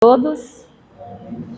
Todos,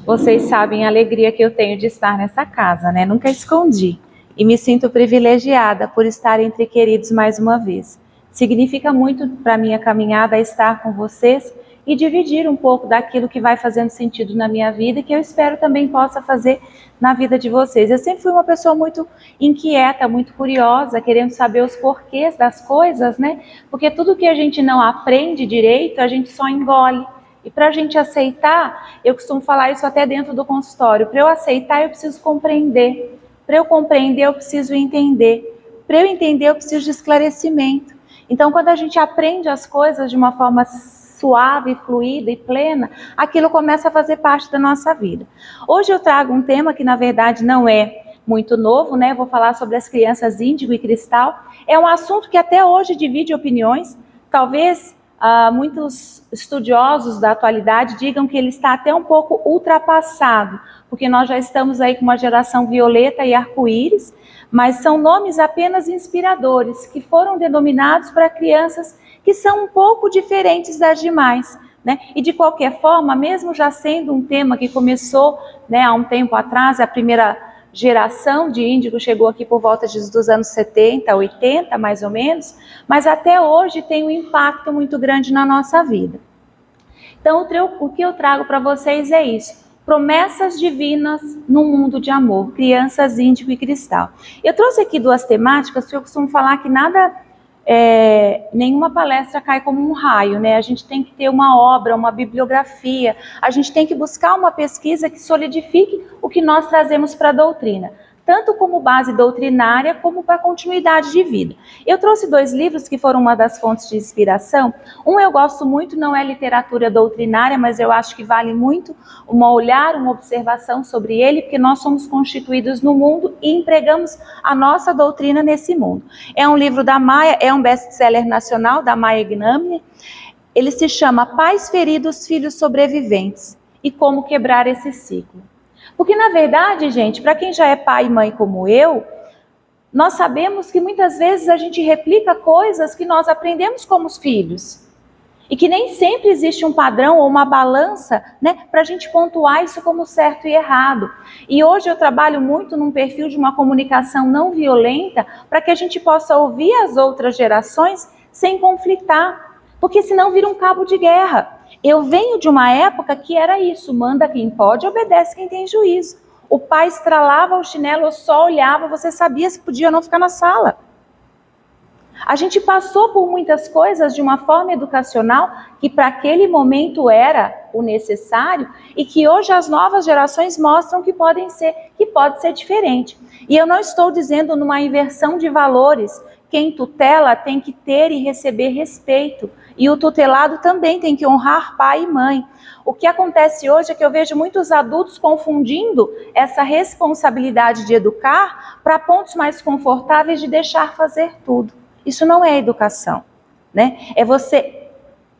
vocês sabem a alegria que eu tenho de estar nessa casa, né? Nunca escondi. E me sinto privilegiada por estar entre queridos mais uma vez. Significa muito para minha caminhada estar com vocês e dividir um pouco daquilo que vai fazendo sentido na minha vida e que eu espero também possa fazer na vida de vocês. Eu sempre fui uma pessoa muito inquieta, muito curiosa, querendo saber os porquês das coisas, né? Porque tudo que a gente não aprende direito, a gente só engole. E para a gente aceitar, eu costumo falar isso até dentro do consultório, para eu aceitar eu preciso compreender, para eu compreender eu preciso entender, para eu entender eu preciso de esclarecimento. Então quando a gente aprende as coisas de uma forma suave, fluida e plena, aquilo começa a fazer parte da nossa vida. Hoje eu trago um tema que na verdade não é muito novo, né? Vou falar sobre as crianças índigo e cristal. É um assunto que até hoje divide opiniões, talvez muitos estudiosos da atualidade digam que ele está até um pouco ultrapassado, porque nós já estamos aí com uma geração violeta e arco-íris, mas são nomes apenas inspiradores, que foram denominados para crianças que são um pouco diferentes das demais, né? E de qualquer forma, mesmo já sendo um tema que começou, né, há um tempo atrás, a primeira geração de índigo chegou aqui por volta dos anos 70, 80 mais ou menos, mas até hoje tem um impacto muito grande na nossa vida. Então o que eu trago para vocês é isso: promessas divinas num mundo de amor, crianças índigo e cristal. Eu trouxe aqui duas temáticas, porque eu costumo falar que nenhuma palestra cai como um raio, né? A gente tem que ter uma obra, uma bibliografia, a gente tem que buscar uma pesquisa que solidifique o que nós trazemos para a doutrina, tanto como base doutrinária, como para continuidade de vida. Eu trouxe dois livros que foram uma das fontes de inspiração. Um eu gosto muito, não é literatura doutrinária, mas eu acho que vale muito um olhar, uma observação sobre ele, porque nós somos constituídos no mundo e empregamos a nossa doutrina nesse mundo. É um livro da Maia, é um best-seller nacional da Maia Gnamnir. Ele se chama Pais Feridos, Filhos Sobreviventes e Como Quebrar esse Ciclo. Porque, na verdade, gente, para quem já é pai e mãe como eu, nós sabemos que muitas vezes a gente replica coisas que nós aprendemos como os filhos. E que nem sempre existe um padrão ou uma balança, né, para a gente pontuar isso como certo e errado. E hoje eu trabalho muito num perfil de uma comunicação não violenta para que a gente possa ouvir as outras gerações sem conflitar. Porque senão vira um cabo de guerra. Eu venho de uma época que era isso: manda quem pode, obedece quem tem juízo. O pai estralava o chinelo, eu só olhava, você sabia se podia ou não ficar na sala. A gente passou por muitas coisas de uma forma educacional que para aquele momento era o necessário e que hoje as novas gerações mostram que pode ser diferente. E eu não estou dizendo numa inversão de valores. Quem tutela tem que ter e receber respeito. E o tutelado também tem que honrar pai e mãe. O que acontece hoje é que eu vejo muitos adultos confundindo essa responsabilidade de educar para pontos mais confortáveis de deixar fazer tudo. Isso não é educação, né? É você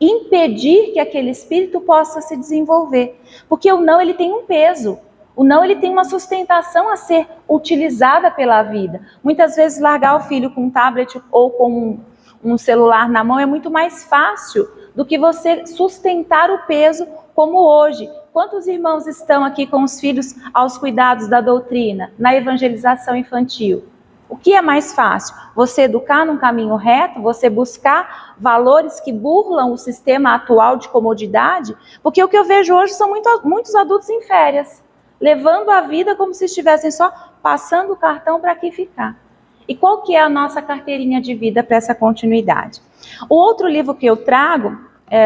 impedir que aquele espírito possa se desenvolver. Porque o não, ele tem um peso. O não, ele tem uma sustentação a ser utilizada pela vida. Muitas vezes largar o filho com um tablet ou com um celular na mão é muito mais fácil do que você sustentar o peso como hoje. Quantos irmãos estão aqui com os filhos aos cuidados da doutrina, na evangelização infantil? O que é mais fácil? Você educar num caminho reto? Você buscar valores que burlam o sistema atual de comodidade? Porque o que eu vejo hoje são muitos adultos em férias, levando a vida como se estivessem só passando o cartão para aqui ficar. E qual que é a nossa carteirinha de vida para essa continuidade? O outro livro que eu trago,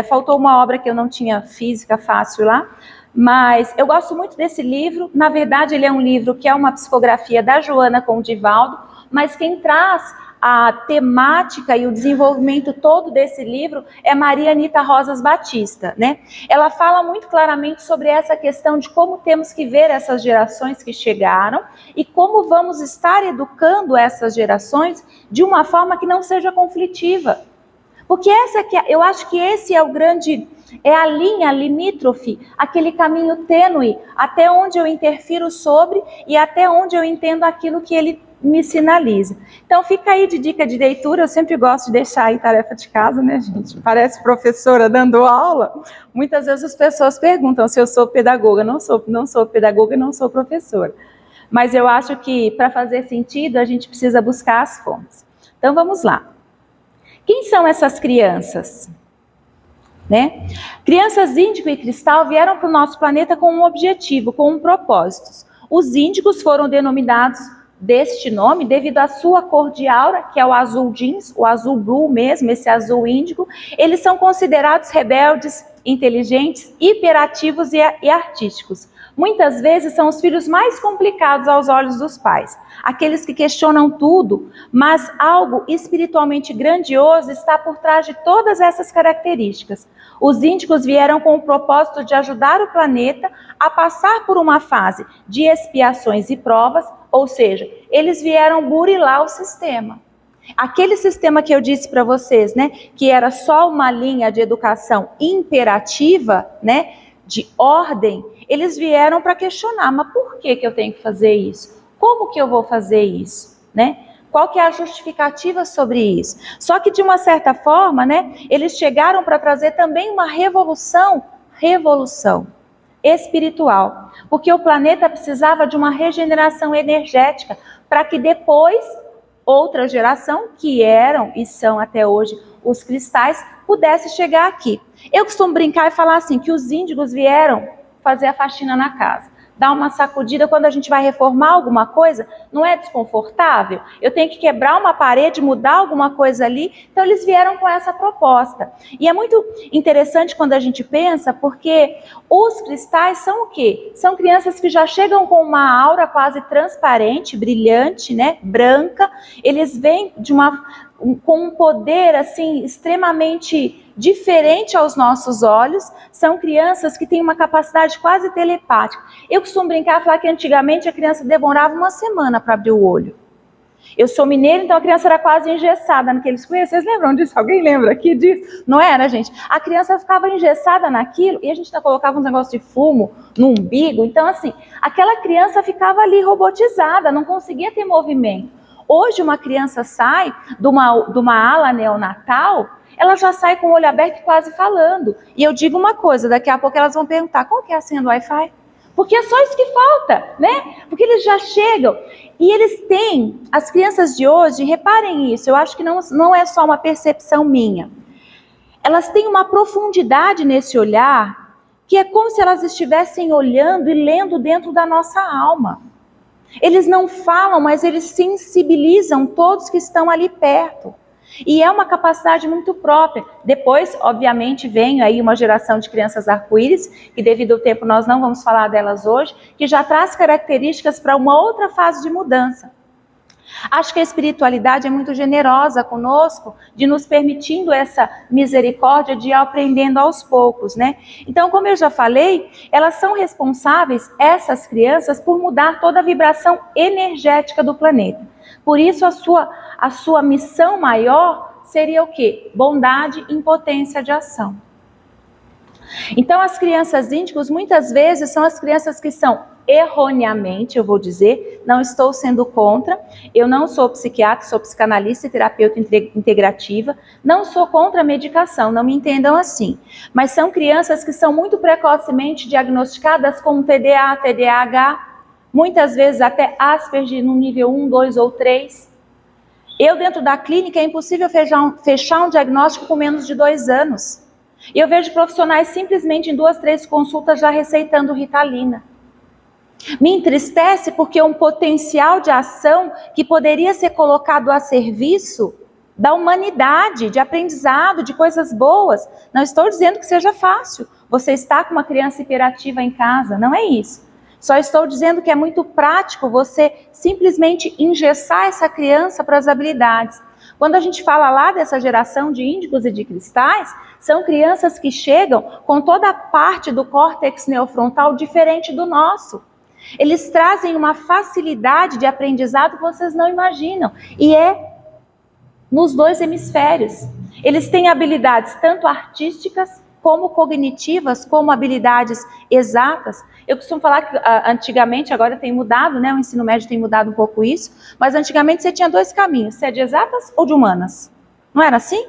faltou uma obra que eu não tinha física fácil lá, mas eu gosto muito desse livro. Na verdade, ele é um livro que é uma psicografia da Joana com o Divaldo, mas quem traz a temática e o desenvolvimento todo desse livro é Maria Anita Rosas Batista, né? Ela fala muito claramente sobre essa questão de como temos que ver essas gerações que chegaram e como vamos estar educando essas gerações de uma forma que não seja conflitiva. Porque eu acho que esse é é a linha limítrofe, aquele caminho tênue, até onde eu interfiro sobre e até onde eu entendo aquilo que ele me sinaliza. Então fica aí de dica de leitura, eu sempre gosto de deixar aí tarefa de casa, né, gente? Parece professora dando aula. Muitas vezes as pessoas perguntam se eu sou pedagoga. Não sou pedagoga, não sou professora. Mas eu acho que para fazer sentido a gente precisa buscar as fontes. Então vamos lá. Quem são essas crianças? Né? Crianças índigo e cristal vieram para o nosso planeta com um objetivo, com um propósito. Os índigos foram denominados deste nome devido à sua cor de aura, que é o azul jeans, o azul blue mesmo, esse azul índigo. Eles são considerados rebeldes, inteligentes, hiperativos e artísticos. Muitas vezes são os filhos mais complicados aos olhos dos pais, aqueles que questionam tudo, mas algo espiritualmente grandioso está por trás de todas essas características. Os índigos vieram com o propósito de ajudar o planeta a passar por uma fase de expiações e provas, ou seja, eles vieram burilar o sistema. Aquele sistema que eu disse para vocês, né, que era só uma linha de educação imperativa, né, de ordem, eles vieram para questionar, mas por que eu tenho que fazer isso? Como que eu vou fazer isso? Né? Qual que é a justificativa sobre isso? Só que de uma certa forma, né, eles chegaram para trazer também uma revolução espiritual, porque o planeta precisava de uma regeneração energética para que depois outra geração, que eram e são até hoje os cristais, pudesse chegar aqui. Eu costumo brincar e falar assim, que os índigos vieram fazer a faxina na casa, dar uma sacudida. Quando a gente vai reformar alguma coisa, não é desconfortável? Eu tenho que quebrar uma parede, mudar alguma coisa ali, então eles vieram com essa proposta. E é muito interessante quando a gente pensa, porque os cristais são o quê? São crianças que já chegam com uma aura quase transparente, brilhante, né, branca. Eles vêm com um poder assim extremamente diferente aos nossos olhos. São crianças que têm uma capacidade quase telepática. Eu costumo brincar e falar que antigamente a criança demorava uma semana para abrir o olho. Eu sou mineira, então a criança era quase engessada naqueles coelhos. Vocês lembram disso? Alguém lembra aqui disso? Não era, gente? A criança ficava engessada naquilo e a gente colocava uns negócios de fumo no umbigo. Então, assim, aquela criança ficava ali robotizada, não conseguia ter movimento. Hoje uma criança sai de uma ala neonatal, ela já sai com o olho aberto e quase falando. E eu digo uma coisa, daqui a pouco elas vão perguntar, qual que é a senha do Wi-Fi? Porque é só isso que falta, né? Porque eles já chegam. E eles têm, as crianças de hoje, reparem isso, eu acho que não é só uma percepção minha. Elas têm uma profundidade nesse olhar, que é como se elas estivessem olhando e lendo dentro da nossa alma. Eles não falam, mas eles sensibilizam todos que estão ali perto. E é uma capacidade muito própria. Depois, obviamente, vem aí uma geração de crianças arco-íris, que devido ao tempo nós não vamos falar delas hoje, que já traz características para uma outra fase de mudança. Acho que a espiritualidade é muito generosa conosco, de nos permitindo essa misericórdia de ir aprendendo aos poucos, né? Então, como eu já falei, elas são responsáveis, essas crianças, por mudar toda a vibração energética do planeta. Por isso, a sua missão maior seria o quê? Bondade e impotência de ação. Então, as crianças índigos, muitas vezes, são as crianças que são erroneamente, eu vou dizer, não estou sendo contra, eu não sou psiquiatra, sou psicanalista e terapeuta integrativa, não sou contra a medicação, não me entendam assim, mas são crianças que são muito precocemente diagnosticadas com TDA, TDAH, muitas vezes até Asperger no nível 1, 2 ou 3. Eu dentro da clínica é impossível fechar um diagnóstico com menos de 2 anos. E eu vejo profissionais simplesmente em 2, 3 consultas já receitando Ritalina. Me entristece porque um potencial de ação que poderia ser colocado a serviço da humanidade, de aprendizado, de coisas boas. Não estou dizendo que seja fácil. Você está com uma criança hiperativa em casa, não é isso. Só estou dizendo que é muito prático você simplesmente engessar essa criança para as habilidades. Quando a gente fala lá dessa geração de índigos e de cristais, são crianças que chegam com toda a parte do córtex neofrontal diferente do nosso. Eles trazem uma facilidade de aprendizado que vocês não imaginam. E é nos 2 hemisférios. Eles têm habilidades tanto artísticas como cognitivas, como habilidades exatas. Eu costumo falar que antigamente, agora tem mudado, né? O ensino médio tem mudado um pouco isso, mas antigamente você tinha 2 caminhos, você é de exatas ou de humanas? Não era assim?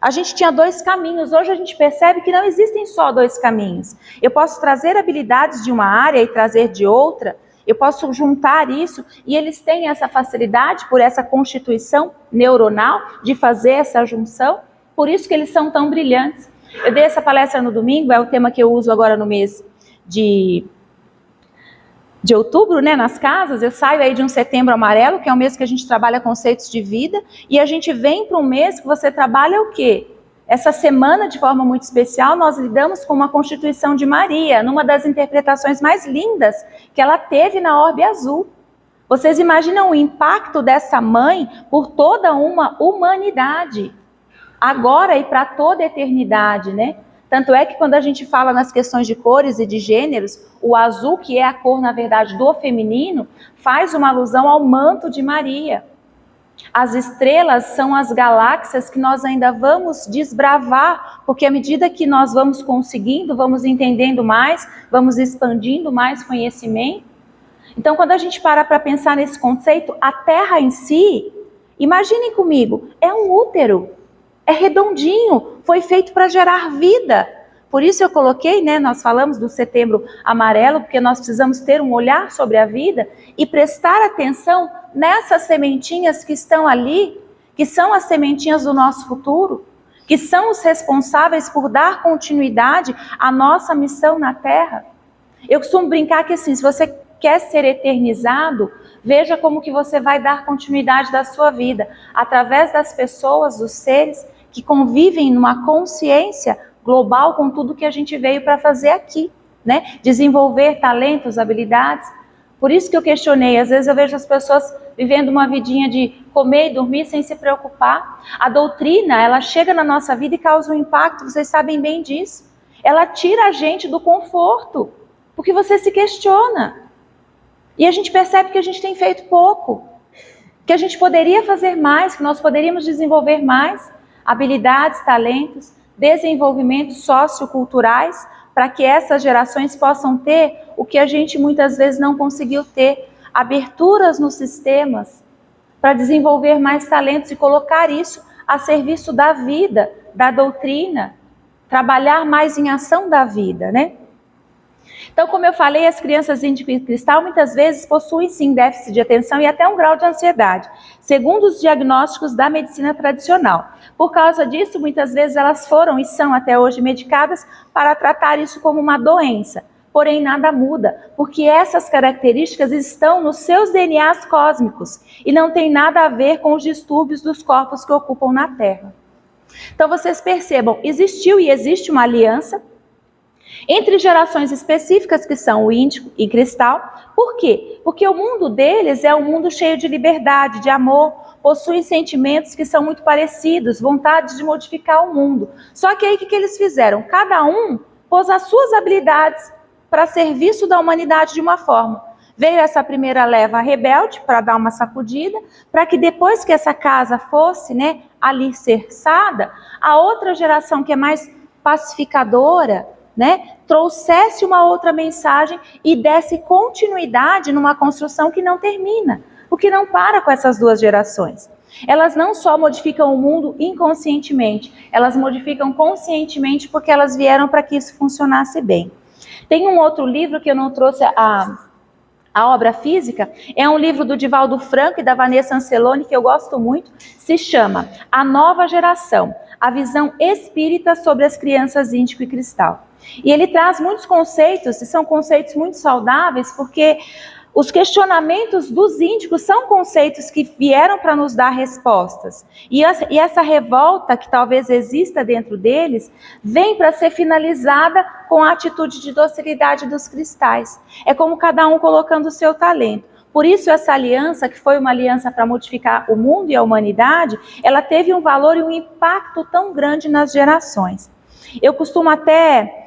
A gente tinha 2 caminhos, hoje a gente percebe que não existem só 2 caminhos. Eu posso trazer habilidades de uma área e trazer de outra, eu posso juntar isso, e eles têm essa facilidade, por essa constituição neuronal, de fazer essa junção, por isso que eles são tão brilhantes. Eu dei essa palestra no domingo, é o tema que eu uso agora no mês de outubro, né, nas casas. Eu saio aí de um setembro amarelo, que é um mês que a gente trabalha conceitos de vida, e a gente vem para um mês que você trabalha o quê? Essa semana, de forma muito especial, nós lidamos com uma constituição de Maria, numa das interpretações mais lindas que ela teve na Orbe Azul. Vocês imaginam o impacto dessa mãe por toda uma humanidade, agora e para toda a eternidade, né? Tanto é que quando a gente fala nas questões de cores e de gêneros, o azul, que é a cor, na verdade, do feminino, faz uma alusão ao manto de Maria. As estrelas são as galáxias que nós ainda vamos desbravar, porque à medida que nós vamos conseguindo, vamos entendendo mais, vamos expandindo mais conhecimento. Então, quando a gente para pensar nesse conceito, a Terra em si, imaginem comigo, é um útero, é redondinho, foi feito para gerar vida. Por isso eu coloquei, né, nós falamos do setembro amarelo, porque nós precisamos ter um olhar sobre a vida e prestar atenção nessas sementinhas que estão ali, que são as sementinhas do nosso futuro, que são os responsáveis por dar continuidade à nossa missão na Terra. Eu costumo brincar que assim, se você quer ser eternizado, veja como que você vai dar continuidade da sua vida, através das pessoas, dos seres que convivem numa consciência global com tudo que a gente veio para fazer aqui, né? Desenvolver talentos, habilidades. Por isso que eu questionei, às vezes eu vejo as pessoas vivendo uma vidinha de comer e dormir sem se preocupar. A doutrina, ela chega na nossa vida e causa um impacto, vocês sabem bem disso. Ela tira a gente do conforto, porque você se questiona. E a gente percebe que a gente tem feito pouco, que a gente poderia fazer mais, que nós poderíamos desenvolver mais habilidades, talentos, desenvolvimentos socioculturais, para que essas gerações possam ter o que a gente muitas vezes não conseguiu ter, aberturas nos sistemas, para desenvolver mais talentos e colocar isso a serviço da vida, da doutrina, trabalhar mais em ação da vida, né? Então, como eu falei, as crianças índico e cristal muitas vezes possuem sim déficit de atenção e até um grau de ansiedade, segundo os diagnósticos da medicina tradicional. Por causa disso, muitas vezes elas foram e são até hoje medicadas para tratar isso como uma doença. Porém, nada muda, porque essas características estão nos seus DNAs cósmicos e não tem nada a ver com os distúrbios dos corpos que ocupam na Terra. Então, vocês percebam, existiu e existe uma aliança entre gerações específicas, que são o índico e cristal. Por quê? Porque o mundo deles é um mundo cheio de liberdade, de amor, possuem sentimentos que são muito parecidos, vontade de modificar o mundo. Só que aí o que eles fizeram? Cada um pôs as suas habilidades para serviço da humanidade de uma forma. Veio essa primeira leva rebelde para dar uma sacudida, para que depois que essa casa fosse, né, alicerçada, a outra geração que é mais pacificadora, né, trouxesse uma outra mensagem e desse continuidade numa construção que não termina, porque não para com essas duas gerações. Elas não só modificam o mundo inconscientemente, elas modificam conscientemente, porque elas vieram para que isso funcionasse bem. Tem um outro livro que eu não trouxe a obra física, é um livro do Divaldo Franco e da Vanessa Anceloni, que eu gosto muito, se chama A Nova Geração, a visão espírita sobre as crianças índico e cristal. E ele traz muitos conceitos, e são conceitos muito saudáveis, porque os questionamentos dos índicos são conceitos que vieram para nos dar respostas. E essa revolta que talvez exista dentro deles, vem para ser finalizada com a atitude de docilidade dos cristais. É como cada um colocando o seu talento. Por isso essa aliança, que foi uma aliança para modificar o mundo e a humanidade, ela teve um valor e um impacto tão grande nas gerações. Eu costumo até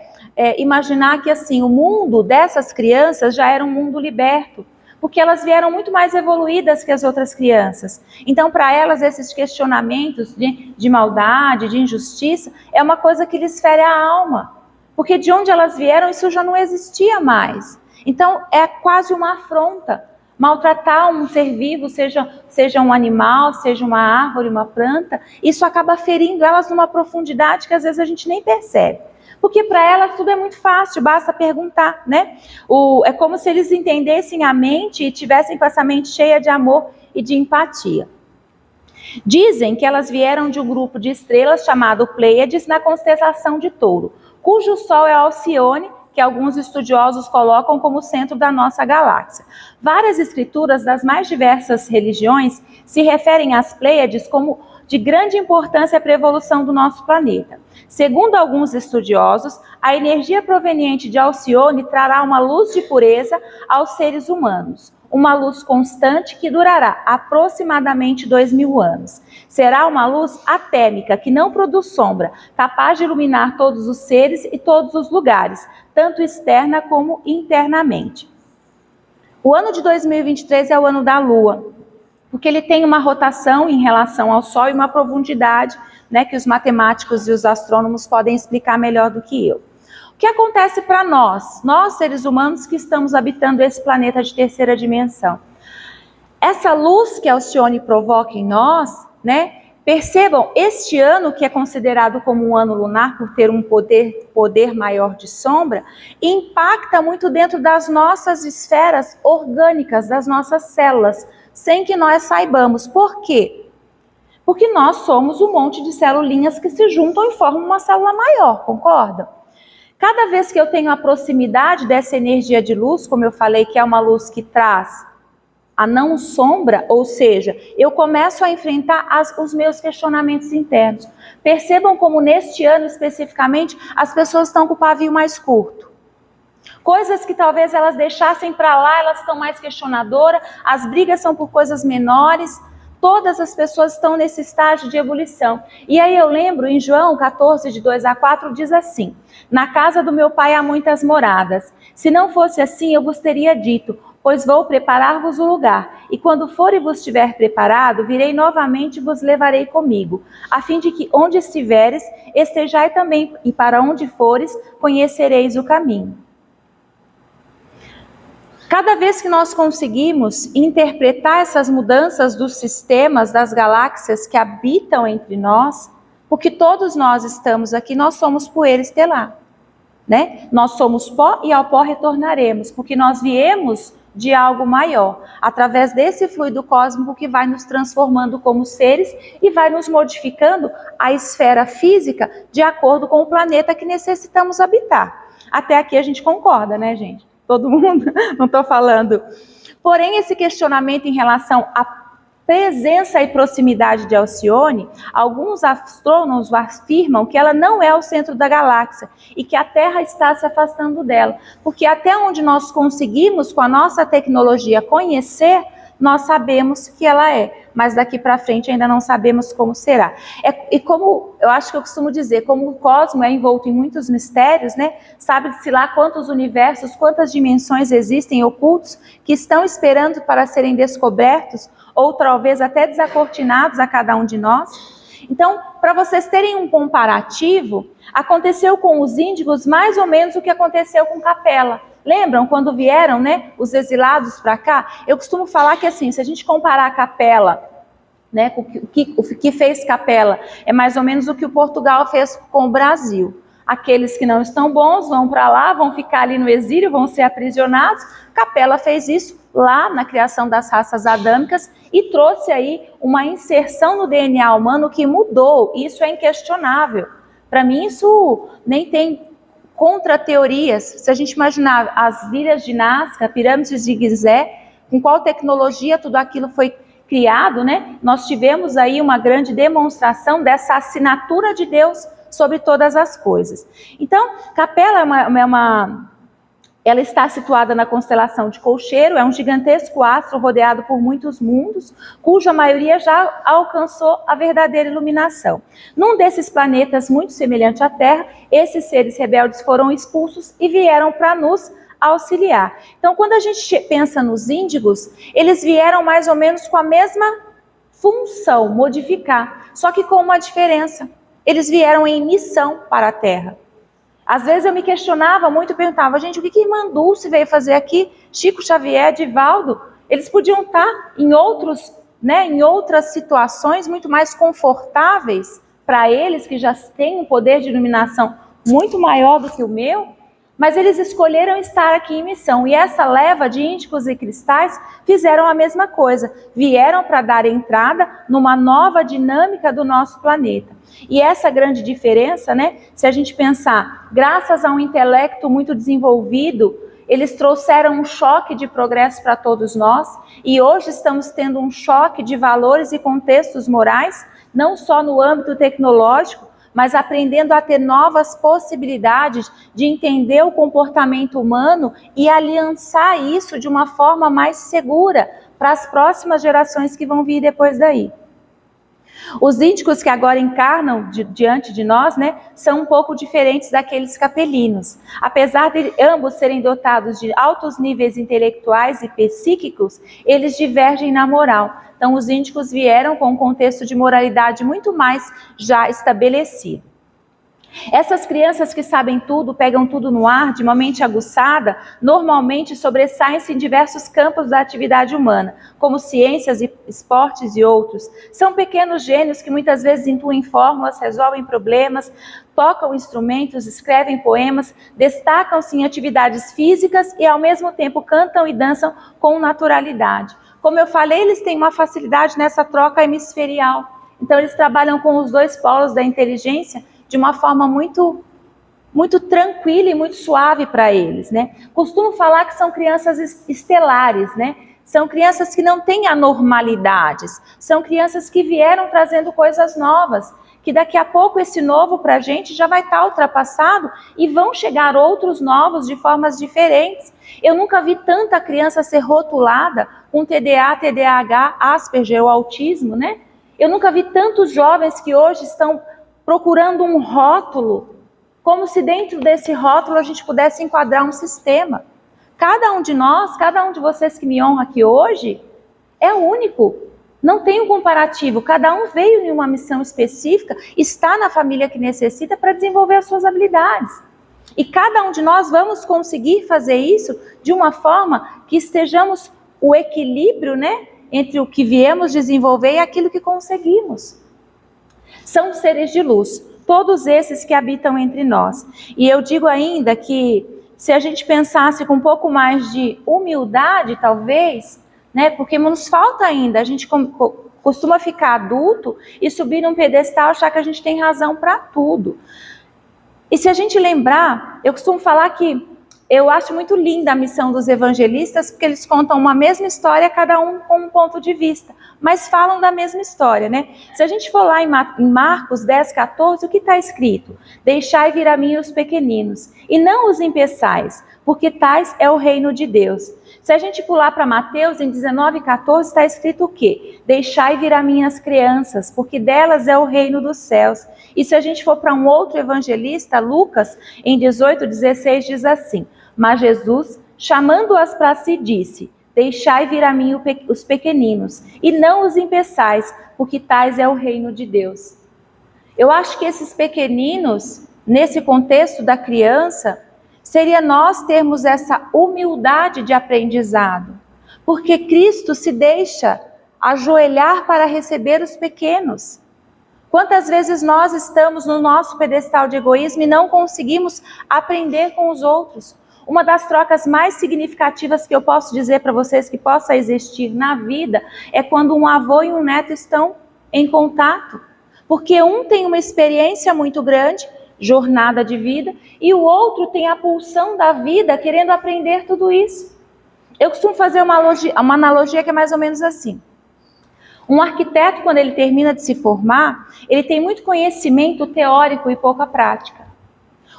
imaginar que assim, o mundo dessas crianças já era um mundo liberto, porque elas vieram muito mais evoluídas que as outras crianças. Então, para elas, esses questionamentos de maldade, de injustiça, é uma coisa que lhes fere a alma, porque de onde elas vieram, isso já não existia mais. Então, é quase uma afronta. Maltratar um ser vivo, seja um animal, seja uma árvore, uma planta, isso acaba ferindo elas numa profundidade que às vezes a gente nem percebe. Porque para elas tudo é muito fácil, basta perguntar, né? É como se eles entendessem a mente e tivessem com essa mente cheia de amor e de empatia. Dizem que elas vieram de um grupo de estrelas chamado Pleiades na constelação de Touro, cujo sol é Alcione, que alguns estudiosos colocam como centro da nossa galáxia. Várias escrituras das mais diversas religiões se referem às Pleiades como de grande importância para a evolução do nosso planeta. Segundo alguns estudiosos, a energia proveniente de Alcione trará uma luz de pureza aos seres humanos, uma luz constante que durará aproximadamente 2000 anos. Será uma luz atêmica, que não produz sombra, capaz de iluminar todos os seres e todos os lugares, tanto externa como internamente. O ano de 2023 é o ano da Lua, porque ele tem uma rotação em relação ao Sol e uma profundidade, né, que os matemáticos e os astrônomos podem explicar melhor do que eu. O que acontece para nós seres humanos que estamos habitando esse planeta de terceira dimensão? Essa luz que Alcione provoca em nós, né? Percebam, este ano que é considerado como um ano lunar por ter um poder maior de sombra, impacta muito dentro das nossas esferas orgânicas, das nossas células, sem que nós saibamos. Por quê? Porque nós somos um monte de celulinhas que se juntam e formam uma célula maior, concorda? Cada vez que eu tenho a proximidade dessa energia de luz, como eu falei, que é uma luz que traz a não sombra, ou seja, eu começo a enfrentar os meus questionamentos internos. Percebam como neste ano especificamente as pessoas estão com o pavio mais curto. Coisas que talvez elas deixassem para lá, elas estão mais questionadoras, as brigas são por coisas menores. Todas as pessoas estão nesse estágio de ebulição. E aí eu lembro em João 14, de 2-4, diz assim: na casa do meu pai há muitas moradas. Se não fosse assim, eu vos teria dito, pois vou preparar-vos o lugar. E quando for e vos tiver preparado, virei novamente e vos levarei comigo, a fim de que onde estiveres, estejai também, e para onde fores, conhecereis o caminho. Cada vez que nós conseguimos interpretar essas mudanças dos sistemas, das galáxias que habitam entre nós, porque todos nós estamos aqui, nós somos poeira estelar, né? Nós somos pó e ao pó retornaremos, porque nós viemos de algo maior, através desse fluido cósmico que vai nos transformando como seres e vai nos modificando a esfera física de acordo com o planeta que necessitamos habitar. Até aqui a gente concorda, né, gente? Todo mundo? Não estou falando. Porém, esse questionamento em relação à presença e proximidade de Alcione, alguns astrônomos afirmam que ela não é o centro da galáxia e que a Terra está se afastando dela. Porque até onde nós conseguimos, com a nossa tecnologia, conhecer, nós sabemos que ela é, mas daqui para frente ainda não sabemos como será. E como eu acho que eu costumo dizer, como o cosmos é envolto em muitos mistérios, né? Sabe-se lá quantos universos, quantas dimensões existem ocultos que estão esperando para serem descobertos ou talvez até desacortinados a cada um de nós. Então, para vocês terem um comparativo, aconteceu com os índigos mais ou menos o que aconteceu com Capela. Lembram quando vieram, né, os exilados para cá? Eu costumo falar que assim, se a gente comparar a Capela, né, o que fez Capela, é mais ou menos o que o Portugal fez com o Brasil. Aqueles que não estão bons vão para lá, vão ficar ali no exílio, vão ser aprisionados. Capela fez isso lá na criação das raças adâmicas e trouxe aí uma inserção no DNA humano que mudou. Isso é inquestionável. Para mim isso nem tem contra-teorias. Se a gente imaginar as ilhas de Nazca, pirâmides de Gizé, com qual tecnologia tudo aquilo foi criado, né? Nós tivemos aí uma grande demonstração dessa assinatura de Deus sobre todas as coisas. Então, Capela ela está situada na constelação de Colcheiro, é um gigantesco astro rodeado por muitos mundos, cuja maioria já alcançou a verdadeira iluminação. Num desses planetas muito semelhante à Terra, esses seres rebeldes foram expulsos e vieram para nos auxiliar. Então, quando a gente pensa nos índigos, eles vieram mais ou menos com a mesma função, modificar, só que com uma diferença. Eles vieram em missão para a Terra. Às vezes eu me questionava muito, perguntava, gente, o que Irmã Dulce veio fazer aqui? Chico Xavier, Divaldo, eles podiam estar em outras situações muito mais confortáveis para eles, que já têm um poder de iluminação muito maior do que o meu, mas eles escolheram estar aqui em missão. E essa leva de índigos e cristais fizeram a mesma coisa. Vieram para dar entrada numa nova dinâmica do nosso planeta. E essa grande diferença, se a gente pensar, graças a um intelecto muito desenvolvido, eles trouxeram um choque de progresso para todos nós. E hoje estamos tendo um choque de valores e contextos morais, não só no âmbito tecnológico, mas aprendendo a ter novas possibilidades de entender o comportamento humano e aliançar isso de uma forma mais segura para as próximas gerações que vão vir depois daí. Os índigos que agora encarnam diante de nós, são um pouco diferentes daqueles capelinos. Apesar de ambos serem dotados de altos níveis intelectuais e psíquicos, eles divergem na moral. Então, os índigos vieram com um contexto de moralidade muito mais já estabelecido. Essas crianças que sabem tudo, pegam tudo no ar, de uma mente aguçada, normalmente sobressaem-se em diversos campos da atividade humana, como ciências, esportes e outros. São pequenos gênios que muitas vezes intuem fórmulas, resolvem problemas, tocam instrumentos, escrevem poemas, destacam-se em atividades físicas e ao mesmo tempo cantam e dançam com naturalidade. Como eu falei, eles têm uma facilidade nessa troca hemisferial. Então eles trabalham com os dois polos da inteligência de uma forma muito tranquila e muito suave para eles, Costumo falar que são crianças estelares, São crianças que não têm anormalidades, são crianças que vieram trazendo coisas novas, que daqui a pouco esse novo para a gente já vai estar ultrapassado e vão chegar outros novos de formas diferentes. Eu nunca vi tanta criança ser rotulada com TDA, TDAH, Asperger ou autismo, Eu nunca vi tantos jovens que hoje estão procurando um rótulo, como se dentro desse rótulo a gente pudesse enquadrar um sistema. Cada um de nós, cada um de vocês que me honra aqui hoje, é único. Não tem um comparativo. Cada um veio em uma missão específica, está na família que necessita para desenvolver as suas habilidades. E cada um de nós vamos conseguir fazer isso de uma forma que estejamos o equilíbrio, entre o que viemos desenvolver e aquilo que conseguimos. São seres de luz, todos esses que habitam entre nós. E eu digo ainda que se a gente pensasse com um pouco mais de humildade, talvez, porque nos falta ainda, a gente costuma ficar adulto e subir num pedestal, achar que a gente tem razão para tudo. E se a gente lembrar, eu costumo falar que eu acho muito linda a missão dos evangelistas, porque eles contam uma mesma história, cada um com um ponto de vista, mas falam da mesma história, Se a gente for lá em Marcos 10, 14, o que está escrito? Deixai vir a mim os pequeninos, e não os impeçais, porque tais é o reino de Deus. Se a gente pular para Mateus, em 19, 14, está escrito o quê? Deixai vir a mim as crianças, porque delas é o reino dos céus. E se a gente for para um outro evangelista, Lucas, em 18, 16, diz assim: mas Jesus, chamando-as para si, disse: deixai vir a mim os pequeninos, e não os impeçais, porque tais é o reino de Deus. Eu acho que esses pequeninos, nesse contexto da criança, seria nós termos essa humildade de aprendizado, porque Cristo se deixa ajoelhar para receber os pequenos. Quantas vezes nós estamos no nosso pedestal de egoísmo e não conseguimos aprender com os outros? Uma das trocas mais significativas que eu posso dizer para vocês que possa existir na vida é quando um avô e um neto estão em contato. Porque um tem uma experiência muito grande, jornada de vida, e o outro tem a pulsão da vida querendo aprender tudo isso. Eu costumo fazer uma analogia que é mais ou menos assim. Um arquiteto, quando ele termina de se formar, ele tem muito conhecimento teórico e pouca prática.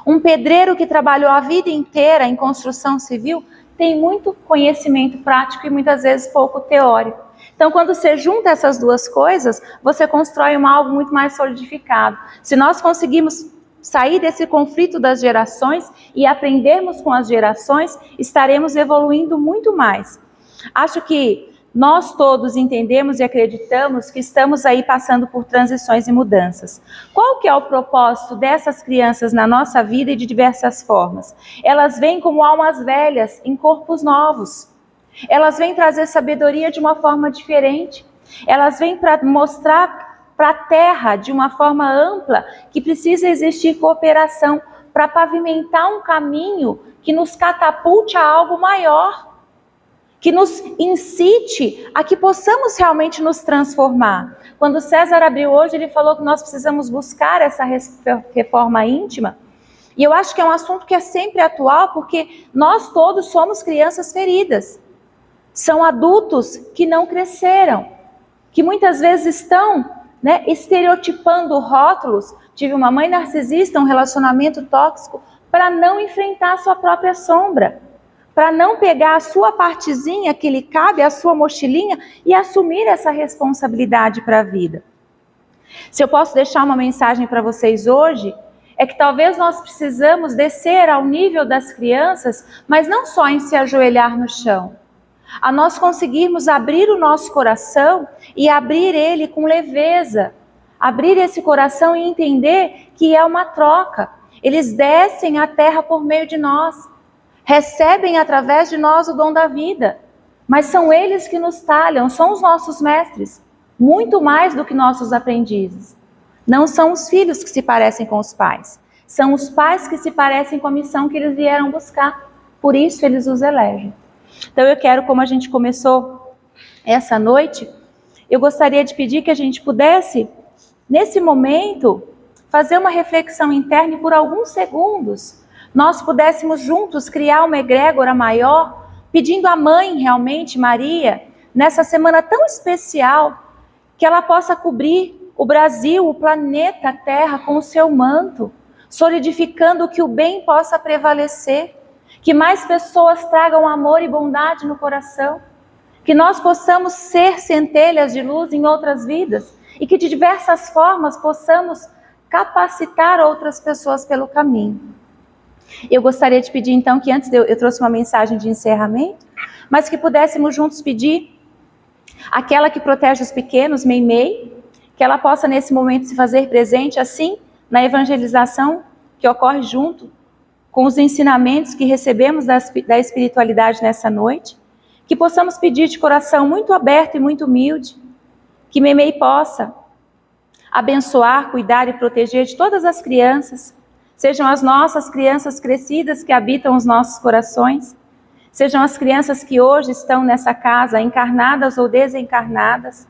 Um pedreiro que trabalhou a vida inteira em construção civil tem muito conhecimento prático e muitas vezes pouco teórico. Então, quando você junta essas duas coisas, você constrói algo muito mais solidificado. Se nós conseguimos sair desse conflito das gerações e aprendermos com as gerações, estaremos evoluindo muito mais. Acho que nós todos entendemos e acreditamos que estamos aí passando por transições e mudanças. Qual que é o propósito dessas crianças na nossa vida e de diversas formas? Elas vêm como almas velhas em corpos novos. Elas vêm trazer sabedoria de uma forma diferente. Elas vêm para mostrar para a terra de uma forma ampla que precisa existir cooperação para pavimentar um caminho que nos catapulte a algo maior, que nos incite a que possamos realmente nos transformar. Quando César abriu hoje, ele falou que nós precisamos buscar essa reforma íntima, e eu acho que é um assunto que é sempre atual, porque nós todos somos crianças feridas. São adultos que não cresceram, que muitas vezes estão estereotipando rótulos. Tive uma mãe narcisista, um relacionamento tóxico, para não enfrentar a sua própria sombra, para não pegar a sua partezinha que lhe cabe, a sua mochilinha, e assumir essa responsabilidade para a vida. Se eu posso deixar uma mensagem para vocês hoje, é que talvez nós precisamos descer ao nível das crianças, mas não só em se ajoelhar no chão, a nós conseguirmos abrir o nosso coração e abrir ele com leveza, abrir esse coração e entender que é uma troca. Eles descem à terra por meio de nós, recebem através de nós o dom da vida, mas são eles que nos talham, são os nossos mestres, muito mais do que nossos aprendizes. Não são os filhos que se parecem com os pais, são os pais que se parecem com a missão que eles vieram buscar, por isso eles os elegem. Então eu quero, como a gente começou essa noite, eu gostaria de pedir que a gente pudesse, nesse momento, fazer uma reflexão interna e por alguns segundos nós pudéssemos juntos criar uma egrégora maior, pedindo à mãe realmente, Maria, nessa semana tão especial, que ela possa cobrir o Brasil, o planeta Terra com o seu manto, solidificando que o bem possa prevalecer, que mais pessoas tragam amor e bondade no coração, que nós possamos ser centelhas de luz em outras vidas e que de diversas formas possamos capacitar outras pessoas pelo caminho. Eu gostaria de pedir então que antes eu trouxe uma mensagem de encerramento, mas que pudéssemos juntos pedir aquela que protege os pequenos, Meimei, que ela possa nesse momento se fazer presente assim na evangelização que ocorre junto com os ensinamentos que recebemos da espiritualidade nessa noite, que possamos pedir de coração muito aberto e muito humilde, que Meimei possa abençoar, cuidar e proteger de todas as crianças, sejam as nossas crianças crescidas que habitam os nossos corações, sejam as crianças que hoje estão nessa casa, encarnadas ou desencarnadas,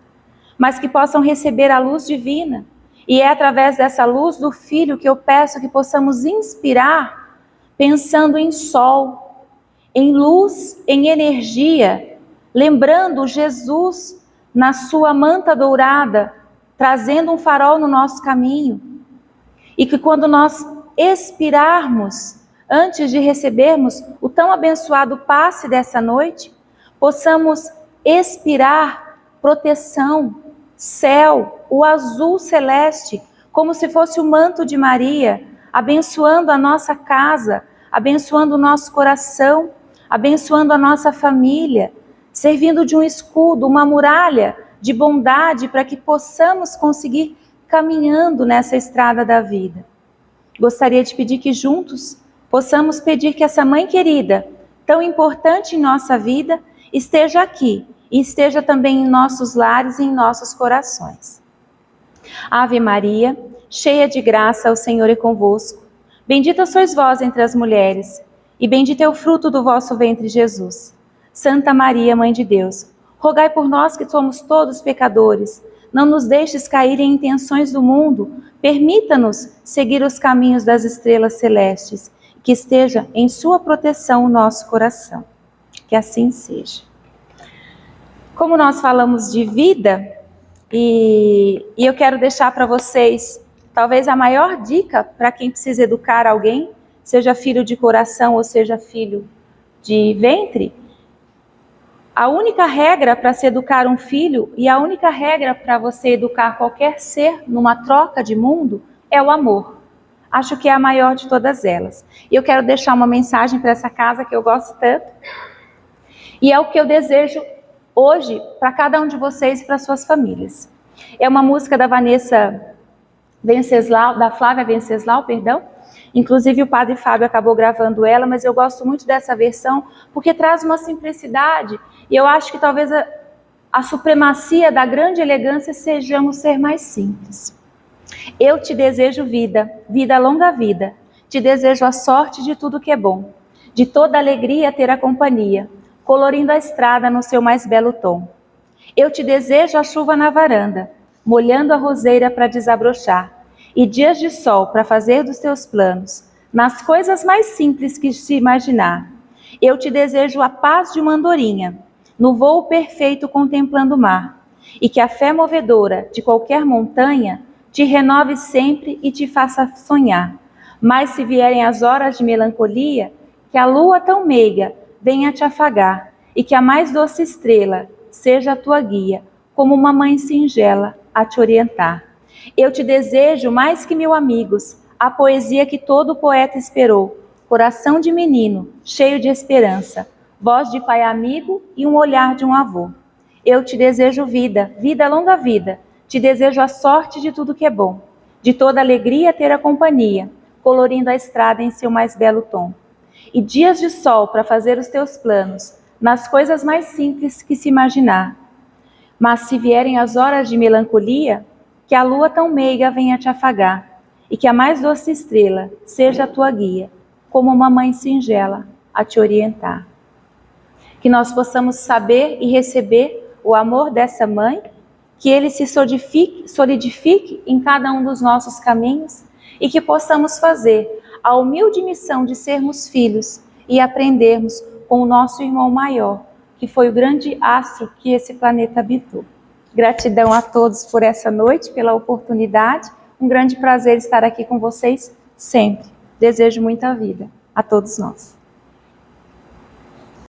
mas que possam receber a luz divina. E é através dessa luz do Filho que eu peço que possamos inspirar, pensando em sol, em luz, em energia, lembrando Jesus na sua manta dourada, trazendo um farol no nosso caminho. E que quando nós expirarmos, antes de recebermos o tão abençoado passe dessa noite, possamos expirar proteção, céu, o azul celeste, como se fosse o manto de Maria, abençoando a nossa casa, abençoando o nosso coração, abençoando a nossa família, servindo de um escudo, uma muralha de bondade para que possamos conseguir caminhando nessa estrada da vida. Gostaria de pedir que juntos possamos pedir que essa mãe querida, tão importante em nossa vida, esteja aqui e esteja também em nossos lares e em nossos corações. Ave Maria, cheia de graça, o Senhor é convosco. Bendita sois vós entre as mulheres, e bendito é o fruto do vosso ventre, Jesus. Santa Maria, Mãe de Deus, rogai por nós que somos todos pecadores. Não nos deixes cair em intenções do mundo, permita-nos seguir os caminhos das estrelas celestes, que esteja em sua proteção o nosso coração. Que assim seja. Como nós falamos de vida, e eu quero deixar para vocês, talvez a maior dica para quem precisa educar alguém, seja filho de coração ou seja filho de ventre, a única regra para se educar um filho e a única regra para você educar qualquer ser numa troca de mundo é o amor. acho que é a maior de todas elas. E eu quero deixar uma mensagem para essa casa que eu gosto tanto. E é o que eu desejo hoje para cada um de vocês e para suas famílias. É uma música da Flávia Venceslau, perdão. Inclusive o Padre Fábio acabou gravando ela, mas eu gosto muito dessa versão porque traz uma simplicidade e eu acho que talvez a supremacia da grande elegância sejamos ser mais simples. Eu te desejo vida, vida longa vida. Te desejo a sorte de tudo que é bom, de toda alegria ter a companhia, colorindo a estrada no seu mais belo tom. Eu te desejo a chuva na varanda, molhando a roseira para desabrochar, e dias de sol para fazer dos teus planos, nas coisas mais simples que se imaginar. Eu te desejo a paz de uma andorinha, no voo perfeito contemplando o mar, e que a fé movedora de qualquer montanha te renove sempre e te faça sonhar. Mas se vierem as horas de melancolia, que a lua tão meiga venha te afagar, e que a mais doce estrela seja a tua guia, como uma mãe singela a te orientar. Eu te desejo mais que 1000 amigos, a poesia que todo poeta esperou, coração de menino, cheio de esperança, voz de pai amigo e um olhar de um avô. Eu te desejo vida, vida longa vida, te desejo a sorte de tudo que é bom, de toda alegria ter a companhia, colorindo a estrada em seu mais belo tom. E dias de sol para fazer os teus planos, nas coisas mais simples que se imaginar. Mas se vierem as horas de melancolia, que a lua tão meiga venha te afagar, e que a mais doce estrela seja a tua guia, como uma mãe singela a te orientar. Que nós possamos saber e receber o amor dessa mãe, que ele se solidifique em cada um dos nossos caminhos e que possamos fazer a humilde missão de sermos filhos e aprendermos com o nosso irmão maior, que foi o grande astro que esse planeta habitou. Gratidão a todos por essa noite, pela oportunidade. Um grande prazer estar aqui com vocês sempre. Desejo muita vida a todos nós.